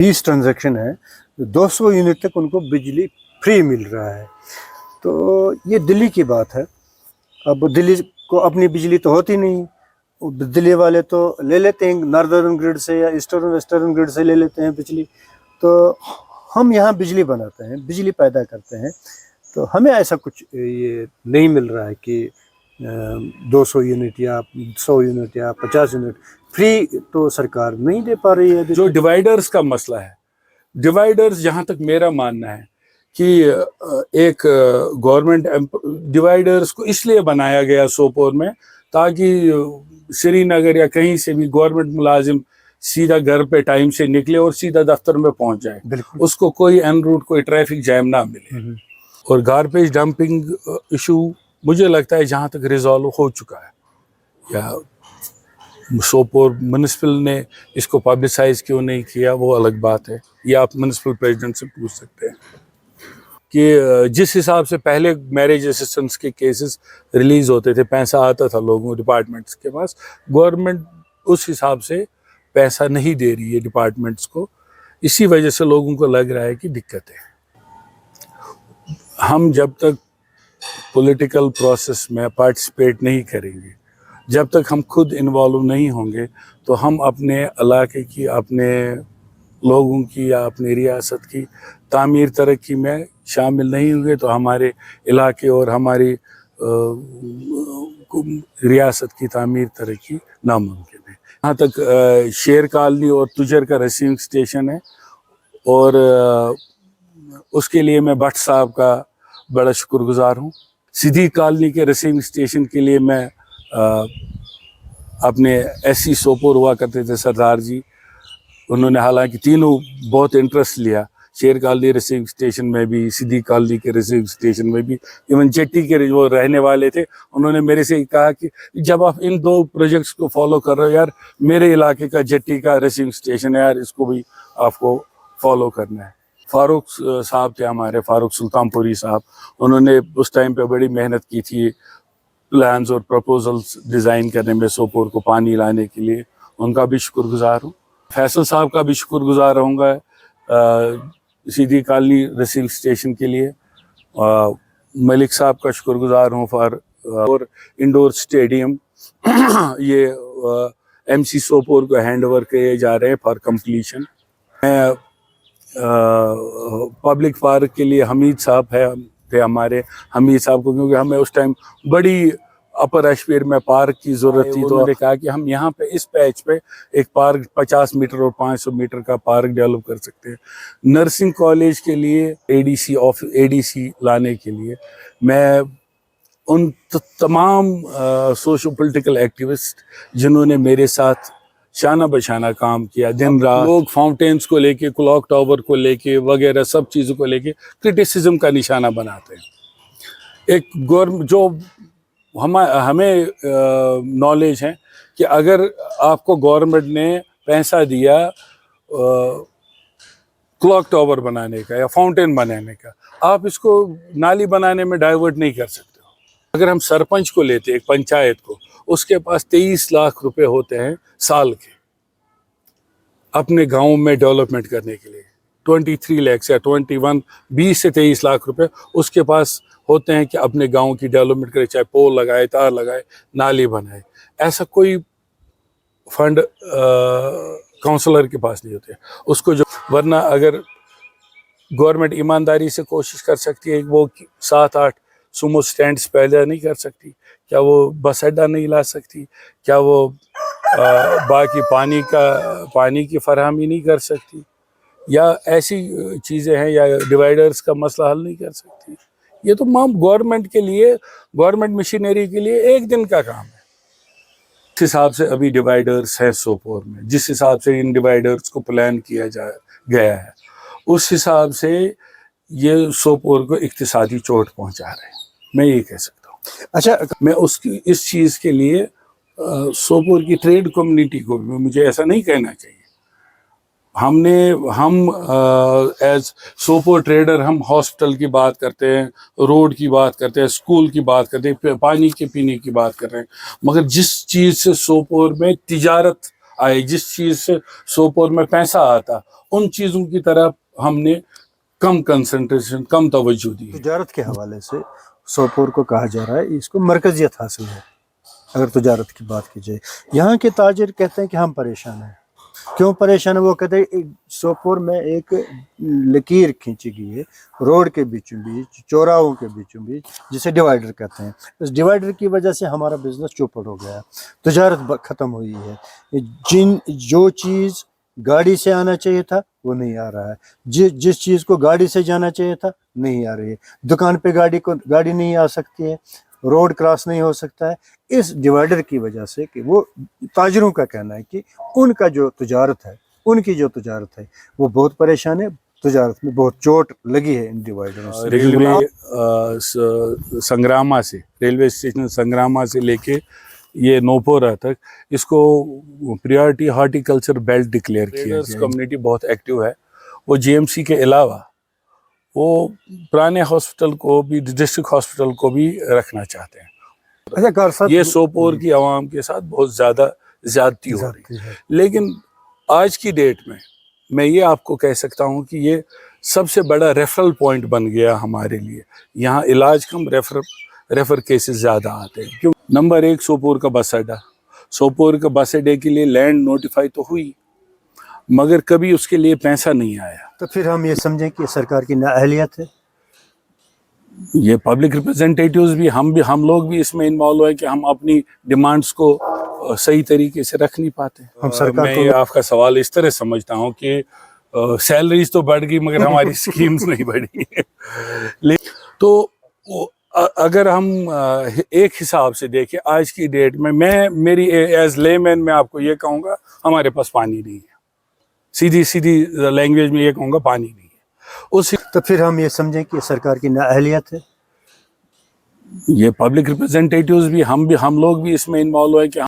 20 transaction है, 200 unit तक उनको बिजली फ्री मिल रहा है। तो ये दिल्ली की बात है। अब दिल्ली को अपनी बिजली तो होती नहीं, दिल्ली वाले तो ले लेते हैं नॉर्दर्न ग्रिड से या ईस्टर्न वेस्टर्न ग्रिड से ले लेते हैं बिजली। तो हम यहाँ बिजली बनाते हैं, बिजली पैदा करते हैं, तो हमें ऐसा कुछ ये नहीं मिल रहा है कि 200 यूनिट या 100 यूनिट या 50 यूनिट फ्री तो सरकार नहीं दे पा रही है। जो डिवाइडर्स का मसला है, डिवाइडर्स जहाँ तक मेरा मानना है कि एक गवर्नमेंट डिवाइडर्स को इसलिए बनाया गया सोपोर में ताकि श्रीनगर या कहीं से भी गवर्नमेंट मुलाजिम सीधा घर पे टाइम से निकले और सीधा दफ्तर में पहुंच जाए, उसको कोई एन रूट कोई ट्रैफिक जैम ना मिले। और गार्बेज डंपिंग इशू मुझे लगता है जहाँ तक रिजॉल्व हो चुका है, या सोपोर म्यूनिसिपल ने इसको पब्लिसाइज क्यों नहीं किया वो अलग बात है, ये आप म्यूनिसिपल प्रेसिडेंट से पूछ सकते हैं कि जिस हिसाब से पहले मैरिज असिस्टेंस के केसेस रिलीज होते थे, पैसा आता था लोगों डिपार्टमेंट्स के पास, गवर्नमेंट उस हिसाब से पैसा नहीं दे रही है डिपार्टमेंट्स को। इसी वजह से लोगों को लग रहा है कि दिक्कत है। हम जब तक पॉलिटिकल प्रोसेस में पार्टिसिपेट नहीं करेंगे, जब तक हम खुद इन्वॉल्व नहीं होंगे, तो हम अपने इलाके की, अपने लोगों की या अपनी रियासत की तामीर तरक्की में शामिल नहीं होंगे, तो हमारे इलाके और हमारी रियासत की तामीर तरक्की नामुमकिन है। यहाँ तक शेर कॉलोनी और तुजर का रिसीविंग स्टेशन है, और उसके लिए मैं भट्ट साहब का बड़ा शुक्रगुजार हूँ। सिद्दीक कॉलोनी के रिसीविंग स्टेशन के लिए मैं अपने एससी सोपोर हुआ करते थे सरदार जी, उन्होंने हालांकि तीनों बहुत इंटरेस्ट लिया, शेर कॉलोनी रिसीविंग स्टेशन में भी, सिद्दीक कॉलोनी के रिसीविंग स्टेशन में भी, इवन जेट्टी के जो रहने वाले थे उन्होंने मेरे से कहा कि जब आप इन दो प्रोजेक्ट्स को फॉलो कर रहे हो यार, मेरे इलाके का जेट्टी का रिसीविंग स्टेशन है यार, इसको भी आपको फॉलो करना है। फारूक साहब थे हमारे, फारूक सुल्तानपुरी साहब, उन्होंने उस टाइम पे बड़ी मेहनत की थी प्लान्स और प्रपोजल्स डिज़ाइन करने में सोपोर को पानी लाने के लिए, उनका भी शुक्रगुजार हूँ। फैसल साहब का भी शुक्रगुजार रहूँगा सिद्दीक कॉलोनी रिसीविंग स्टेशन के लिए। मलिक साहब का शुक्रगुजार हूँ और इंडोर स्टेडियम ये एमसी सोपोर को हैंड ओवर किए जा रहे हैं फॉर कंप्लीशन। मैं पब्लिक पार्क के लिए हमीद साहब थे हमारे, हमीद साहब को, क्योंकि हमें उस टाइम बड़ी अपर एशपीर में पार्क की ज़रूरत थी, तो उन्होंने कहा कि हम यहाँ पे इस पैच पे एक पार्क 50 मीटर और 500 मीटर का पार्क डेवलप कर सकते हैं। नर्सिंग कॉलेज के लिए एडीसी लाने के लिए मैं उन तमाम सोशल पॉलिटिकल एक्टिविस्ट जिन्होंने मेरे साथ शाना बशाना काम किया, दिन रात, लोग फाउंटेन्स को लेके, क्लॉक टावर को लेके वगैरह सब चीज़ों को लेके क्रिटिसिज्म का निशाना बनाते हैं। एक गवर्नमेंट जो हमें नॉलेज है कि अगर आपको गवर्नमेंट ने पैसा दिया क्लॉक टावर बनाने का या फाउंटेन बनाने का, आप इसको नाली बनाने में डाइवर्ट नहीं कर सकते हो। अगर हम सरपंच को लेते, एक पंचायत को, उसके पास 23 लाख रुपए होते हैं साल के अपने गांव में डेवलपमेंट करने के लिए, 23 लाख या 20 से 23 लाख रुपए उसके पास होते हैं कि अपने गांव की डेवलपमेंट करे, चाहे पोल लगाए, तार लगाए, नाली बनाए। ऐसा कोई फंड काउंसलर के पास नहीं होते उसको, जो वरना अगर गवर्नमेंट ईमानदारी से कोशिश कर सकती है, वो 7-8 सुमो स्टैंड्स पैदा नहीं कर सकती, क्या वो बस अड्डा नहीं ला सकती, क्या वो बाकी पानी की फरहमी नहीं कर सकती, या ऐसी चीज़ें हैं, या डिवाइडर्स का मसला हल नहीं कर सकती। ये तो गवर्नमेंट के लिए, गवर्नमेंट मशीनरी के लिए एक दिन का काम है। जिस हिसाब से अभी डिवाइडर्स हैं सोपोर में, जिस हिसाब से इन डिवाइडर्स को प्लान किया गया है, उस हिसाब से ये सोपोर को इक्तिसादी चोट पहुंचा रहे हैं, मैं ये कह सकता हूँ। अच्छा, मैं इस चीज़ के लिए सोपोर की ट्रेड कम्युनिटी को भी, मुझे ऐसा नहीं कहना चाहिए, हम एज सोपोर ट्रेडर हम हॉस्पिटल की बात करते हैं, रोड की बात करते हैं, स्कूल की बात करते हैं, पानी के पीने की बात कर रहे हैं, मगर जिस चीज़ से सोपोर में तिजारत आए, जिस चीज से सोपोर में पैसा आता, उन चीजों की तरफ हमने कम कंसंट्रेशन, कम तवज्जो दी है। तजारत के हवाले से सोपोर को कहा जा रहा है इसको मरकजियत हासिल है। अगर तजारत की बात की जाए, यहाँ के ताजिर कहते हैं कि हम परेशान हैं। क्यों परेशान है? वो कहते हैं सोपोर में एक लकीर खींची गई है रोड के बीचों बीच, चौराहों के बीचों बीच, जिसे डिवाइडर कहते हैं। इस डिवाइडर की वजह से हमारा बिजनेस चौपट हो गया, तजारत ख़त्म हुई है। जो चीज़ गाड़ी से आना चाहिए था वो नहीं आ रहा है, जिस चीज़ को गाड़ी से जाना चाहिए था नहीं आ रही है। दुकान पे गाड़ी नहीं आ सकती है, रोड क्रॉस नहीं हो सकता है, इस डिवाइडर की वजह से। कि वो ताजरों का कहना है कि उनका जो तजारत है, उनकी जो तजारत है वो बहुत परेशान है, तजारत में बहुत चोट लगी है इन डिवाइडरों से। रेलवे संग्रामा से, रेलवे स्टेशन संग्रामा से लेके ये नोपोरा तक इसको प्रायोरिटी हॉर्टिकल्चर बेल्ट डिक्लेयर किया है। कम्युनिटी बहुत एक्टिव है। वो जीएमसी के अलावा वो पुराने हॉस्पिटल को भी, डिस्ट्रिक्ट हॉस्पिटल को भी रखना चाहते हैं। अच्छा कार साहब, ये सोपोर की आवाम के साथ बहुत ज़्यादा ज़्यादती हो रही है। लेकिन आज की डेट में मैं ये आपको कह सकता हूँ कि ये सबसे बड़ा रेफरल पॉइंट बन गया हमारे लिए। यहाँ इलाज कम, रेफर केसेस ज़्यादा आते हैं। क्यों? नंबर 1 सोपोर का बस अड्डा। सोपोर का बस अड्डे के लिए लैंड नोटिफाई तो हुई, मगर कभी उसके लिए पैसा नहीं आया। तो फिर हम ये समझें कि सरकार की नाअहलियत है। ये पब्लिक रिप्रेजेंटेटिव्स भी, हम लोग भी इसमें इन्वॉल्व है कि हम अपनी डिमांड्स को सही तरीके से रख नहीं पाते। हम सरकार मैं आपका सवाल इस तरह समझता हूँ कि सैलरीज तो बढ़ गई मगर हमारी स्कीम्स नहीं बढ़ी। तो अगर हम एक हिसाब से देखें आज की डेट में, मेरी एज लेमैन मैं आपको ये कहूँगा, हमारे पास पानी नहीं है। सीधी लैंग्वेज में ये कहूँगा, पानी नहीं है। तो फिर हम ये समझें कि सरकार की नाअहलियत है। ये पब्लिक रिप्रेजेंटेटिव्स भी, हम लोग भी इसमें इन्वॉल्व है कि